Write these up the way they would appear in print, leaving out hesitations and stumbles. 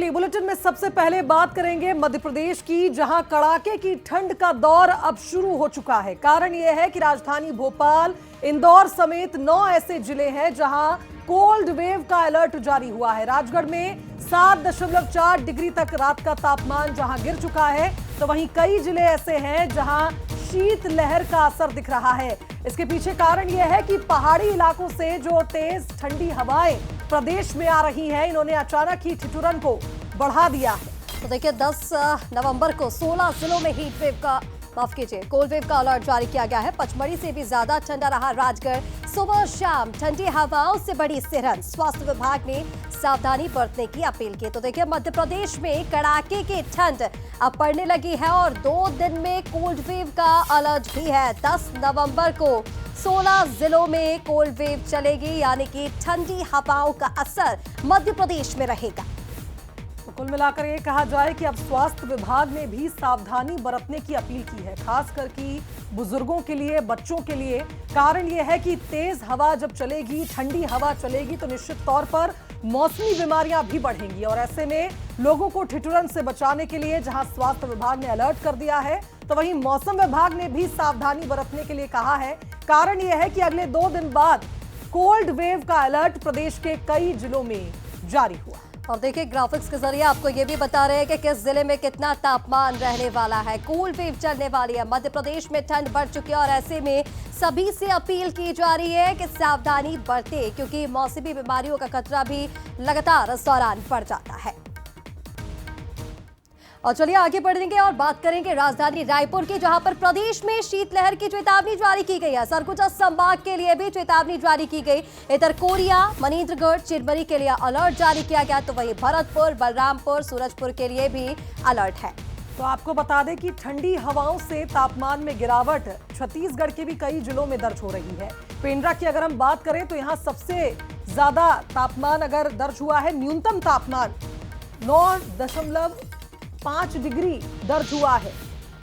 चलिए बुलेटिन में सबसे पहले बात करेंगे मध्य प्रदेश की, जहां कड़ाके की ठंड का दौर अब शुरू हो चुका है। कारण यह है कि राजधानी भोपाल, इंदौर समेत 9 ऐसे जिले हैं जहां कोल्ड वेव का अलर्ट जारी हुआ है। राजगढ़ में 7.4 डिग्री तक रात का तापमान जहां गिर चुका है, तो वहीं कई जिले ऐसे हैं जहां शीतलहर का असर दिख रहा है। इसके पीछे कारण यह है कि पहाड़ी इलाकों से जो तेज ठंडी हवाएं प्रदेश में आ रही हैं, इन्होंने अचानक ही ठिठुरन को बढ़ा दिया है। तो देखिए 10 नवंबर को 16 जिलों में हीट वेव का कोल्ड वेव का अलर्ट जारी किया गया है। पचमढ़ी से भी ज्यादा ठंडा रहा राजगढ़। सुबह शाम ठंडी हवाओं से बड़ी सिरहन। स्वास्थ्य विभाग ने सावधानी बरतने की अपील की। तो देखिए मध्य प्रदेश में कड़ाके की ठंड अब पड़ने लगी है और 2 दिन में कोल्ड वेव का अलर्ट भी है। 10 नवंबर को 16 जिलों में कोल्ड वेव चलेगी, यानी कि ठंडी हवाओं का असर मध्य प्रदेश में रहेगा। तो कुल मिलाकर ये कहा जाए कि अब स्वास्थ्य विभाग ने भी सावधानी बरतने की अपील की है, खासकर कि बुजुर्गों के लिए, बच्चों के लिए। कारण यह है कि तेज हवा जब चलेगी, ठंडी हवा चलेगी, तो निश्चित तौर पर मौसमी बीमारियां भी बढ़ेंगी और ऐसे में लोगों को ठिठुरन से बचाने के लिए जहां स्वास्थ्य विभाग ने अलर्ट कर दिया है, तो वहीं मौसम विभाग ने भी सावधानी बरतने के लिए कहा है। कारण यह है कि अगले 2 दिन बाद कोल्ड वेव का अलर्ट प्रदेश के कई जिलों में जारी हुआ। और देखिए ग्राफिक्स के जरिए आपको ये भी बता रहे हैं कि किस जिले में कितना तापमान रहने वाला है। कोल्ड वेव चलने वाली है। मध्य प्रदेश में ठंड बढ़ चुकी है और ऐसे में सभी से अपील की जा रही है कि सावधानी बरतें, क्योंकि मौसमी बीमारियों का खतरा भी लगातार इस दौरान बढ़ जाता है। और चलिए आगे बढ़ेंगे और बात करेंगे राजधानी रायपुर की, जहां पर प्रदेश में शीतलहर की चेतावनी जारी की गई है। सरगुजा संभाग के लिए भी चेतावनी जारी की गई। इधर कोरिया, मनेंद्रगढ़, चिरमरी के लिए अलर्ट जारी किया गया, तो वहीं भरतपुर, बलरामपुर, सूरजपुर के लिए भी अलर्ट है। तो आपको बता दें कि ठंडी हवाओं से तापमान में गिरावट छत्तीसगढ़ के भी कई जिलों में दर्ज हो रही है। पेंड्रा की अगर हम बात करें तो यहाँ सबसे ज्यादा तापमान अगर दर्ज हुआ है, न्यूनतम तापमान 9.5 डिग्री दर्ज हुआ है।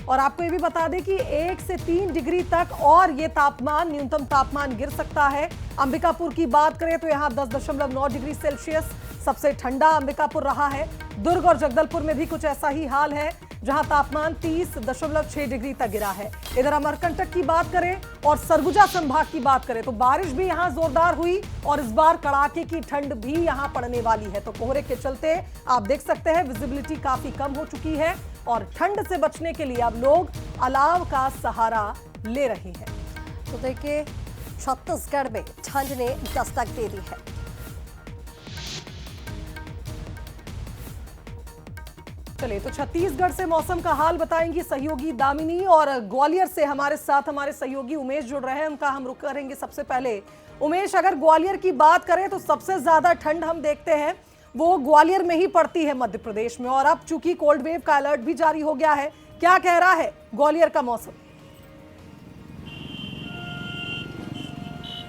और आपको ये भी बता दें कि 1 से 3 डिग्री तक और ये तापमान, न्यूनतम तापमान गिर सकता है। अंबिकापुर की बात करें तो यहाँ 10.9 डिग्री सेल्सियस सबसे ठंडा अंबिकापुर रहा है। दुर्ग और जगदलपुर में भी कुछ ऐसा ही हाल है, जहां तापमान 30.6 डिग्री तक गिरा है। इधर अमरकंटक की बात करें और सरगुजा संभाग की बात करें तो बारिश भी यहां जोरदार हुई और इस बार कड़ाके की ठंड भी यहां पड़ने वाली है। तो कोहरे के चलते आप देख सकते हैं विजिबिलिटी काफी कम हो चुकी है और ठंड से बचने के लिए अब लोग अलाव का सहारा ले रहे हैं। तो देखिए छत्तीसगढ़ में ठंड ने दस्तक दे दी है। चलिए तो छत्तीसगढ़ से मौसम का हाल बताएंगी सहयोगी दामिनी, और ग्वालियर से हमारे साथ हमारे सहयोगी उमेश जुड़ रहे हैं, उनका हम रुख करेंगे। सबसे पहले उमेश, अगर ग्वालियर की बात करें तो सबसे ज्यादा ठंड हम देखते हैं वो ग्वालियर में ही पड़ती है मध्य प्रदेश में, और अब चूंकि कोल्ड वेव का अलर्ट भी जारी हो गया है, क्या कह रहा है ग्वालियर का मौसम?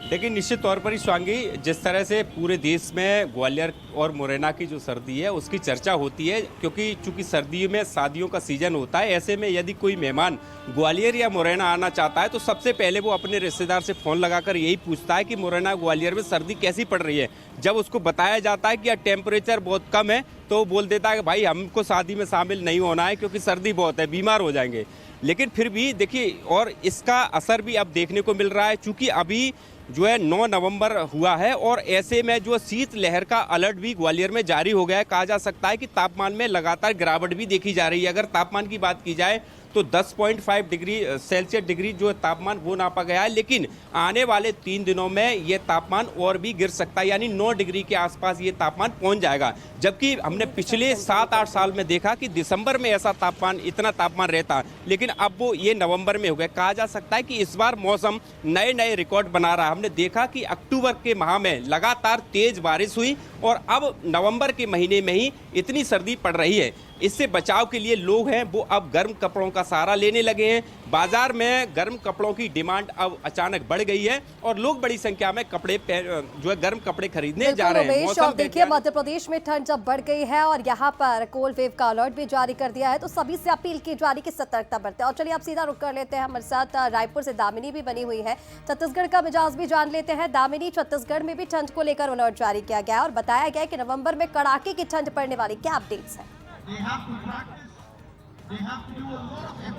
लेकिन निश्चित तौर पर ही स्वांगी, जिस तरह से पूरे देश में ग्वालियर और मुरैना की जो सर्दी है उसकी चर्चा होती है, क्योंकि चूंकि सर्दियों में शादियों का सीजन होता है, ऐसे में यदि कोई मेहमान ग्वालियर या मुरैना आना चाहता है तो सबसे पहले वो अपने रिश्तेदार से फ़ोन लगाकर यही पूछता है कि मुरैना ग्वालियर में सर्दी कैसी पड़ रही है। जब उसको बताया जाता है कि यार टेम्परेचर बहुत कम है, तो वो बोल देता है कि भाई हमको शादी में शामिल नहीं होना है क्योंकि सर्दी बहुत है, बीमार हो जाएंगे। लेकिन फिर भी देखिए, और इसका असर भी अब देखने को मिल रहा है, चूँकि अभी जो है 9 नवंबर हुआ है और ऐसे में जो शीत लहर का अलर्ट भी ग्वालियर में जारी हो गया है। कहा जा सकता है कि तापमान में लगातार गिरावट भी देखी जा रही है। अगर तापमान की बात की जाए तो 10.5 डिग्री सेल्सियस डिग्री जो तापमान वो नापा गया है, लेकिन आने वाले 3 दिनों में ये तापमान और भी गिर सकता है, यानी 9 डिग्री के आसपास ये तापमान पहुंच जाएगा। जबकि हमने पिछले 7-8 साल में देखा कि दिसंबर में ऐसा तापमान, इतना तापमान रहता, लेकिन अब वो ये नवंबर में हो गया। कहा जा सकता है कि इस बार मौसम नए नए रिकॉर्ड बना रहा है। हमने देखा कि अक्टूबर के माह में लगातार तेज बारिश हुई और अब नवंबर के महीने में ही इतनी सर्दी पड़ रही है। इससे बचाव के लिए लोग हैं वो अब गर्म कपड़ों का सहारा लेने लगे हैं। बाजार में गर्म कपड़ों की डिमांड अब अचानक बढ़ गई है और लोग बड़ी संख्या में कपड़े जो है गर्म कपड़े खरीदने जा रहे हैं। और देखिए मध्य प्रदेश में ठंड जब बढ़ गई है और यहाँ पर कोल्ड वेव का अलर्ट भी जारी कर दिया है तो सभी से अपील की जा रही कि सतर्कता बरतें। और चलिए आप सीधा रुक कर लेते हैं, हमारे साथ रायपुर से दामिनी भी बनी हुई है, छत्तीसगढ़ का मिजाज भी जान लेते हैं। दामिनी, छत्तीसगढ़ में भी ठंड को लेकर अलर्ट जारी किया गया है और बताया गया है कि नवंबर में कड़ाके की ठंड पड़ने वाली, क्या अपडेट्स है?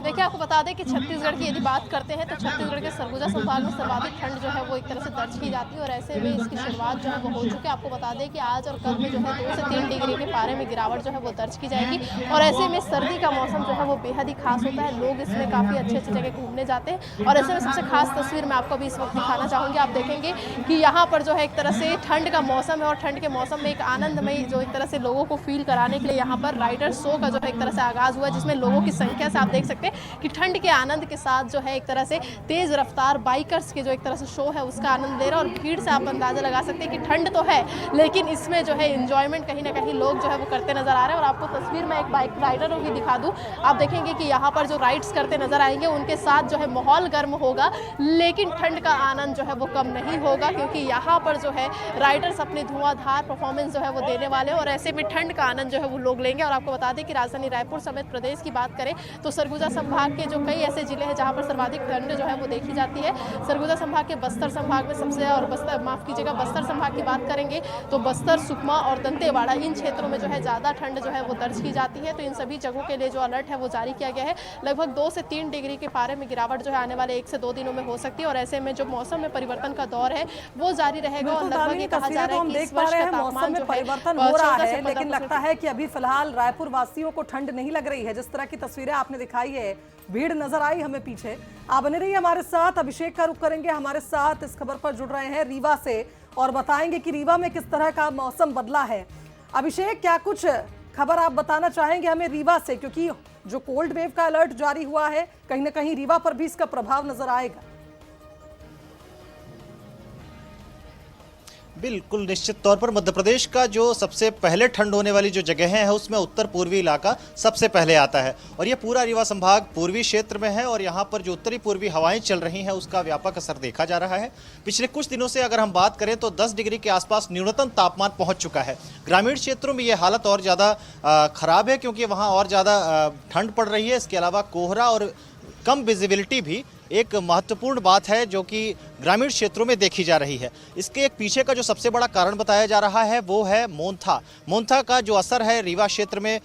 देखिए आपको बता दें कि छत्तीसगढ़ की यदि बात करते हैं तो छत्तीसगढ़ के सरगुजा संभाग में सर्वाधिक ठंड जो है वो एक तरह से दर्ज की जाती है और ऐसे में इसकी शुरुआत जो है वो हो चुकी है। आपको बता दें कि आज और कल में जो है 2 से 3 डिग्री के पारे में गिरावट जो है वो दर्ज की जाएगी और ऐसे में सर्दी का मौसम जो है वो बेहद ही खास होता है। लोग इसमें काफ़ी अच्छी अच्छी जगह घूमने जाते हैं और ऐसे में सबसे खास तस्वीर मैं आपको अभी इस वक्त दिखाना चाहूँगी। आप देखेंगे कि यहाँ पर जो है एक तरह से ठंड का मौसम है और ठंड के मौसम में एक आनंदमयी जो एक तरह से लोगों को फील कराने के लिए यहाँ पर राइडर शो का जो है एक तरह से आगाज़ हुआ है, जिसमें लोगों की संख्या से आप देख सकते हैं कि ठंड के आनंद के साथ जो है एक तरह से तेज रफ्तार बाइकर्स के जो एक तरह से शो है उसका आनंद ले रहा है और भीड़ से आप अंदाजा लगा सकते हैं कि ठंड तो है लेकिन इसमें जो है एंजॉयमेंट कहीं ना कहीं लोग जो है वो करते नजर आ रहे हैं। और आपको तस्वीर में एक बाइक राइडरों की दिखा दूं, आप देखेंगे कि यहाँ पर जो राइड्स करते नजर आएंगे उनके साथ जो है माहौल गर्म होगा लेकिन ठंड का आनंद जो है वो कम नहीं होगा क्योंकि यहाँ पर जो है राइडर्स अपनी धुआंधार परफॉर्मेंस जो है वो देने वाले हैं और ऐसे में ठंड का आनंद जो है वो लोग लेंगे। और आपको बता दें कि राजधानी रायपुर समेत प्रदेश की बात करें तो सरगुजा संभाग के जो कई ऐसे जिले हैं जहां पर सर्वाधिक ठंड जो है वो देखी जाती है। सरगुजा संभाग के बस्तर संभाग में सबसे, और बस्तर संभाग की बात करेंगे तो बस्तर, सुकमा और दंतेवाड़ा इन क्षेत्रों में जो है ज़्यादा ठंड जो है वो दर्ज की जाती है। तो इन सभी जगहों के लिए जो अलर्ट है वो जारी किया गया है। लगभग 2 से 3 डिग्री के पारे में गिरावट जो है आने वाले 1 से 2 दिनों में हो सकती है और ऐसे में जो मौसम में परिवर्तन का दौर है वो जारी रहेगा और लगभग ये कहा जा रहा है कि इस वर्ष का तापमान जो परिवर्तन हो रहा है लेकिन लगता है कि अभी फिलहाल रायपुर वासियों को ठंड नहीं लग रही है। जिस तरह की तस्वीरें आपने दिखाई है, भीड़ नजर आई हमें पीछे। आप बने रहिए हमारे साथ, अभिषेक का रुख करेंगे हमारे साथ, इस खबर पर जुड़ रहे हैं रीवा से और बताएंगे कि रीवा में किस तरह का मौसम बदला है। अभिषेक, क्या कुछ खबर आप बताना चाहेंगे हमें रीवा से, क्योंकि जो कोल्ड वेव का अलर्ट जारी हुआ है कहीं ना कहीं रीवा पर भी इसका प्रभाव नजर आएगा? बिल्कुल, निश्चित तौर पर मध्य प्रदेश का जो सबसे पहले ठंड होने वाली जो जगह है उसमें उत्तर पूर्वी इलाका सबसे पहले आता है और ये पूरा रीवा संभाग पूर्वी क्षेत्र में है और यहाँ पर जो उत्तरी पूर्वी हवाएं चल रही हैं उसका व्यापक असर देखा जा रहा है। पिछले कुछ दिनों से अगर हम बात करें तो 10 डिग्री के आसपास न्यूनतम तापमान पहुँच चुका है। ग्रामीण क्षेत्रों में ये हालत और ज़्यादा खराब है क्योंकि वहाँ और ज़्यादा ठंड पड़ रही है। इसके अलावा कोहरा और कम विजिबिलिटी भी एक महत्वपूर्ण बात है जो कि ग्रामीण क्षेत्रों में देखी जा रही है। इसके एक पीछे का जो सबसे बड़ा कारण बताया जा रहा है वो है मोन्था का जो असर है रीवा क्षेत्र में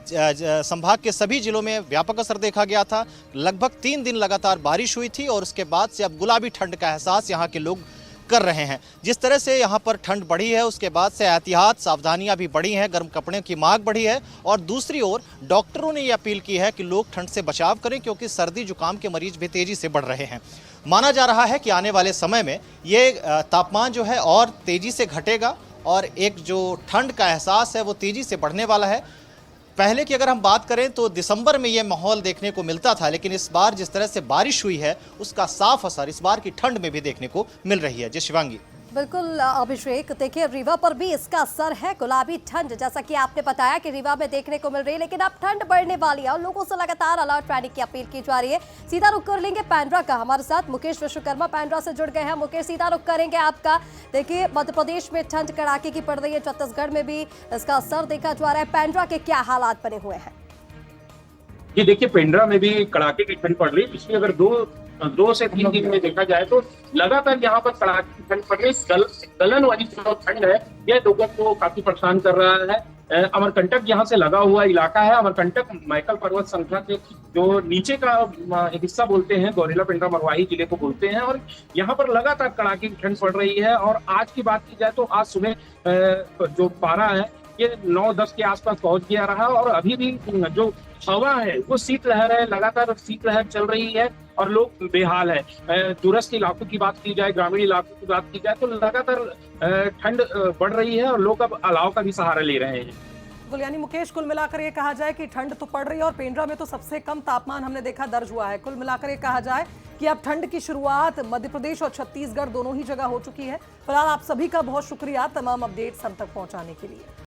संभाग के सभी जिलों में व्यापक असर देखा गया था। लगभग 3 दिन लगातार बारिश हुई थी और उसके बाद से अब गुलाबी ठंड का एहसास यहाँ के लोग कर रहे हैं। जिस तरह से यहाँ पर ठंड बढ़ी है उसके बाद से एहतियात सावधानियां भी बढ़ी हैं, गर्म कपड़ों की मांग बढ़ी है और दूसरी ओर डॉक्टरों ने ये अपील की है कि लोग ठंड से बचाव करें क्योंकि सर्दी जुकाम के मरीज भी तेजी से बढ़ रहे हैं। माना जा रहा है कि आने वाले समय में ये तापमान जो है और तेजी से घटेगा और एक जो ठंड का एहसास है वो तेजी से बढ़ने वाला है। पहले की अगर हम बात करें तो दिसंबर में ये माहौल देखने को मिलता था लेकिन इस बार जिस तरह से बारिश हुई है उसका साफ असर इस बार की ठंड में भी देखने को मिल रही है। जी शिवांगी। बिल्कुल अभिषेक, देखिए रीवा पर भी इसका असर है, गुलाबी ठंड जैसा कि आपने बताया कि रीवा में देखने को मिल रही है लेकिन अब ठंड बढ़ने वाली है और लोगों से लगातार अलर्ट रहने की अपील की जा रही है। सीधा रुख कर लेंगे पेंड्रा का, हमारे साथ मुकेश विश्वकर्मा पेंड्रा से जुड़ गए हैं। मुकेश, सीधा रुख करेंगे आपका। देखिए मध्य प्रदेश में ठंड कड़ाके की पड़ रही है, छत्तीसगढ़ में भी इसका असर देखा जा रहा है। पेंड्रा के क्या हालात बने हुए हैं? जी देखिए, पेंड्रा में भी कड़ाके की ठंड पड़ रही है। पिछले अगर 2 से 3 दिन में देखा जाए तो लगातार यहाँ पर कड़ाके की ठंड पड़ रही है। गलन वाली जो ठंड है यह लोगों को काफी परेशान कर रहा है। अमरकंटक यहाँ से लगा हुआ इलाका है। अमरकंटक मैकल पर्वत श्रृंखला के जो नीचे का हिस्सा बोलते हैं, गौरेला पेंड्रा मरवाही जिले को बोलते हैं और यहाँ पर लगातार कड़ाके की ठंड पड़ रही है। और आज की बात की जाए तो आज सुबह जो पारा है ये 9-10 के आसपास पहुंच गया रहा और अभी भी जो हवा है वो शीतलहर है, लगातार शीतलहर चल रही है और लोग बेहाल है। दूरस्थ इलाकों की बात की जाए, ग्रामीण इलाकों की बात की जाए तो लगातार ठंड बढ़ रही है और लोग अब अलाव का भी सहारा ले रहे हैं। बिल्कुल, यानी मुकेश कुल मिलाकर ये कहा जाए कि ठंड तो पड़ रही है और पेंड्रा में तो सबसे कम तापमान हमने देखा दर्ज हुआ है। कुल मिलाकर ये कहा जाए कि अब ठंड की शुरुआत मध्य प्रदेश और छत्तीसगढ़ दोनों ही जगह हो चुकी है। फिलहाल आप सभी का बहुत शुक्रिया तमाम अपडेट्स हम तक पहुंचाने के लिए।